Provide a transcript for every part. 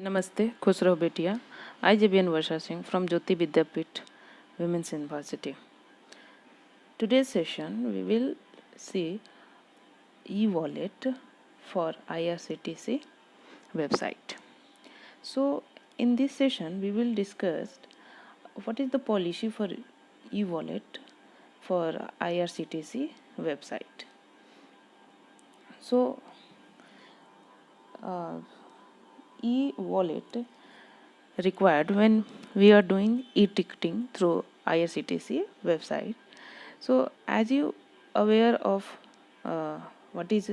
नमस्ते, खुश रहो बेटिया। IJBN Varsha Singh from Jyoti Vidyapeeth Women's University. Today's session we will see e-wallet for IRCTC website. So in this session we will discuss what is the policy for e-wallet for IRCTC website. So e-wallet required when we are doing e-ticketing through IRCTC website. So as you aware of what is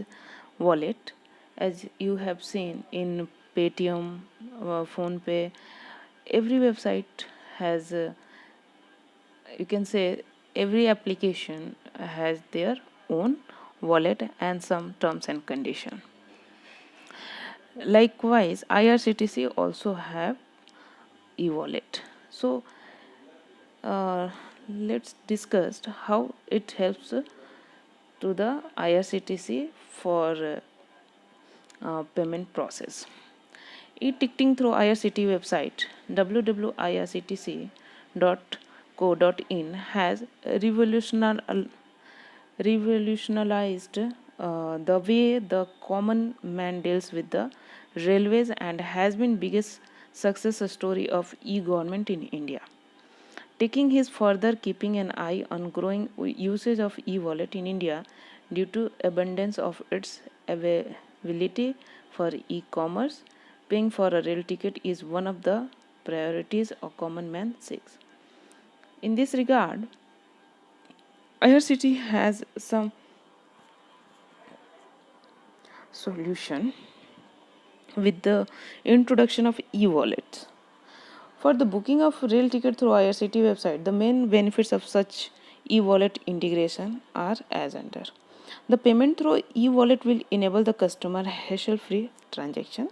wallet, as you have seen in Paytm, PhonePe, every website has you can say every application has their own wallet and some terms and condition. Likewise, IRCTC also have e-wallet. So let's discuss how it helps to the IRCTC for payment process. E-ticketing through IRCTC website www.irctc.co.in has revolutionized the way the common man deals with the railways and has been biggest success story of e-government in India. Taking his further keeping an eye on growing usage of e-wallet in India due to abundance of its availability for e-commerce, paying for a rail ticket is one of the priorities a common man seeks. In this regard, IRCTC has some solution with the introduction of e-wallets. For the booking of rail ticket through IRCTC website, the main benefits of such e-wallet integration are as under. The payment through e-wallet will enable the customer hassle-free transaction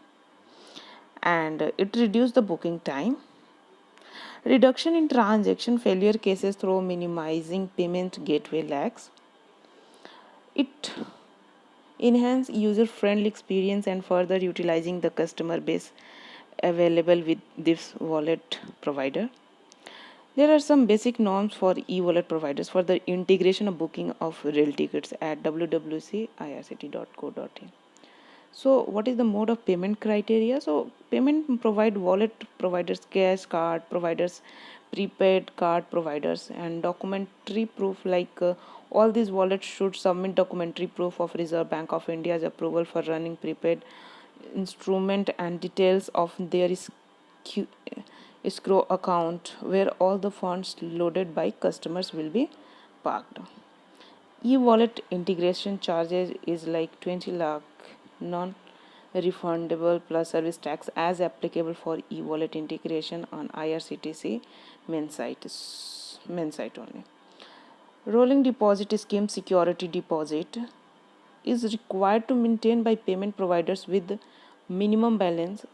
and it reduces the booking time. Reduction in transaction failure cases through minimizing payment gateway lags. It enhance user-friendly experience and further utilizing the customer base available with this wallet provider. There are some basic norms for e-wallet providers for the integration of booking of rail tickets at www.irct.co.in. So what is the mode of payment criteria? So payment provide wallet providers, cash card providers, prepaid card providers and documentary proof like all these wallets should submit documentary proof of Reserve Bank of India's approval for running prepaid instrument and details of their escrow account where all the funds loaded by customers will be parked. E-wallet integration charges is like 20 lakh non-refundable plus service tax as applicable for e-wallet integration on IRCTC main site only. Rolling deposit scheme security deposit is required to maintain by payment providers with minimum balance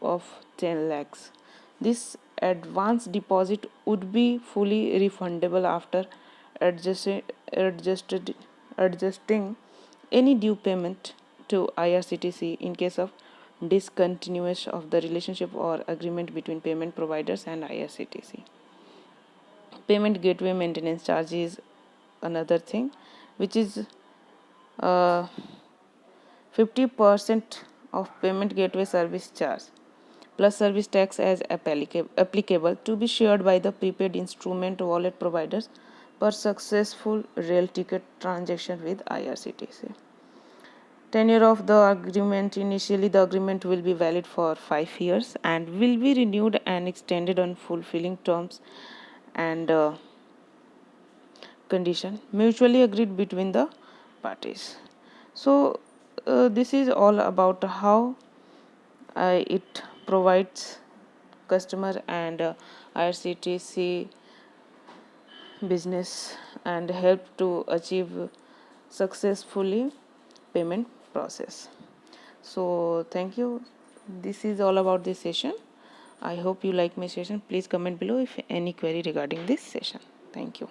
of 10 lakhs. This advance deposit would be fully refundable after adjusting any due payment to IRCTC in case of discontinuation of the relationship or agreement between payment providers and IRCTC. Payment gateway maintenance charge is another thing, which is 50% of payment gateway service charge plus service tax as applicable to be shared by the prepaid instrument wallet providers per successful rail ticket transaction with IRCTC. Tenure of the agreement: initially the agreement will be valid for 5 years and will be renewed and extended on fulfilling terms and condition mutually agreed between the parties. So this is all about how it provides customer and IRCTC business and help to achieve successfully payment process. So thank you. This is all about this session. I hope you like my session. Please comment below if any query regarding this session. Thank you.